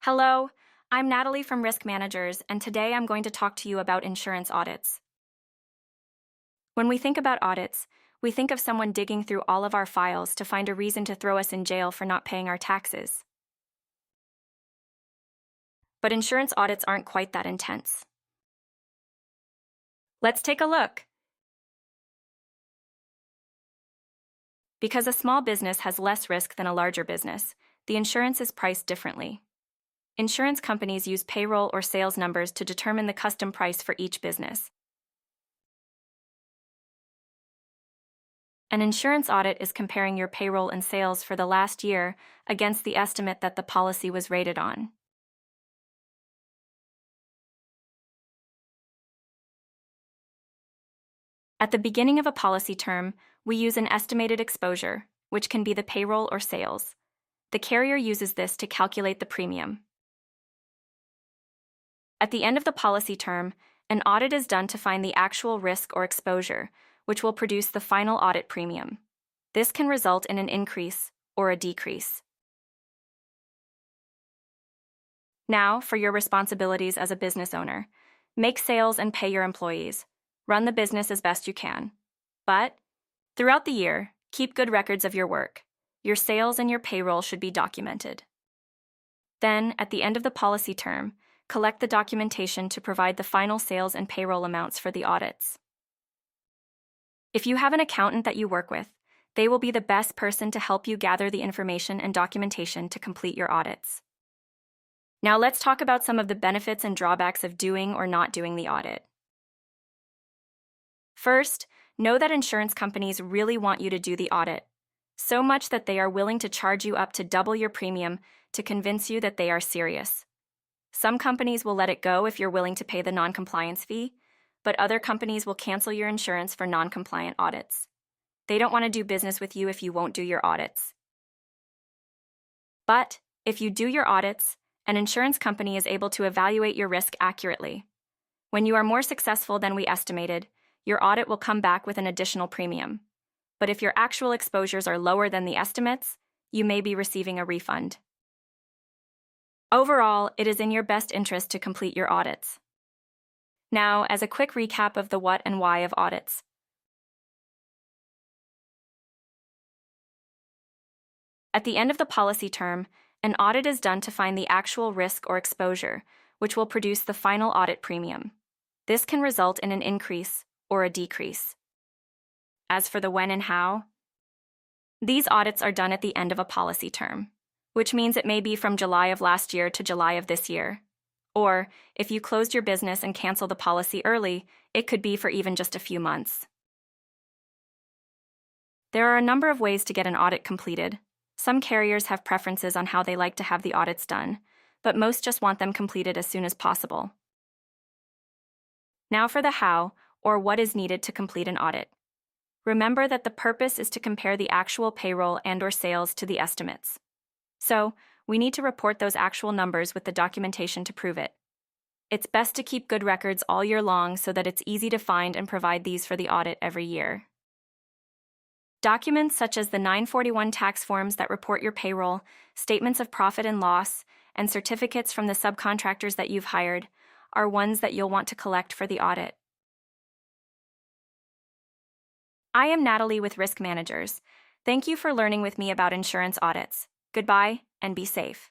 Hello, I'm Natalie from Risk Managers, and today I'm going to talk to you about insurance audits. When we think about audits, we think of someone digging through all of our files to find a reason to throw us in jail for not paying our taxes. But insurance audits aren't quite that intense. Let's take a look. Because a small business has less risk than a larger business, the insurance is priced differently. Insurance companies use payroll or sales numbers to determine the custom price for each business. An insurance audit is comparing your payroll and sales for the last year against the estimate that the policy was rated on. At the beginning of a policy term, we use an estimated exposure, which can be the payroll or sales. The carrier uses this to calculate the premium. At the end of the policy term, an audit is done to find the actual risk or exposure, which will produce the final audit premium. This can result in an increase or a decrease. Now, for your responsibilities as a business owner. Make sales and pay your employees. Run the business as best you can. But, throughout the year, keep good records of your work. Your sales and your payroll should be documented. Then, at the end of the policy term, collect the documentation to provide the final sales and payroll amounts for the audits. If you have an accountant that you work with, they will be the best person to help you gather the information and documentation to complete your audits. Now let's talk about some of the benefits and drawbacks of doing or not doing the audit. First, know that insurance companies really want you to do the audit, so much that they are willing to charge you up to double your premium to convince you that they are serious. Some companies will let it go if you're willing to pay the non-compliance fee, but other companies will cancel your insurance for non-compliant audits. They don't want to do business with you if you won't do your audits. But if you do your audits, an insurance company is able to evaluate your risk accurately. When you are more successful than we estimated, your audit will come back with an additional premium. But if your actual exposures are lower than the estimates, you may be receiving a refund. Overall, it is in your best interest to complete your audits. Now, as a quick recap of the what and why of audits. At the end of the policy term, an audit is done to find the actual risk or exposure, which will produce the final audit premium. This can result in an increase or a decrease. As for the when and how, these audits are done at the end of a policy term, which means it may be from July of last year to July of this year. Or, if you closed your business and cancel the policy early, it could be for even just a few months. There are a number of ways to get an audit completed. Some carriers have preferences on how they like to have the audits done, but most just want them completed as soon as possible. Now for the how, or what is needed to complete an audit. Remember that the purpose is to compare the actual payroll and/or sales to the estimates. So, we need to report those actual numbers with the documentation to prove it. It's best to keep good records all year long so that it's easy to find and provide these for the audit every year. Documents such as the 941 tax forms that report your payroll, statements of profit and loss, and certificates from the subcontractors that you've hired are ones that you'll want to collect for the audit. I am Natalie with Risk Managers. Thank you for learning with me about insurance audits. Goodbye, and be safe.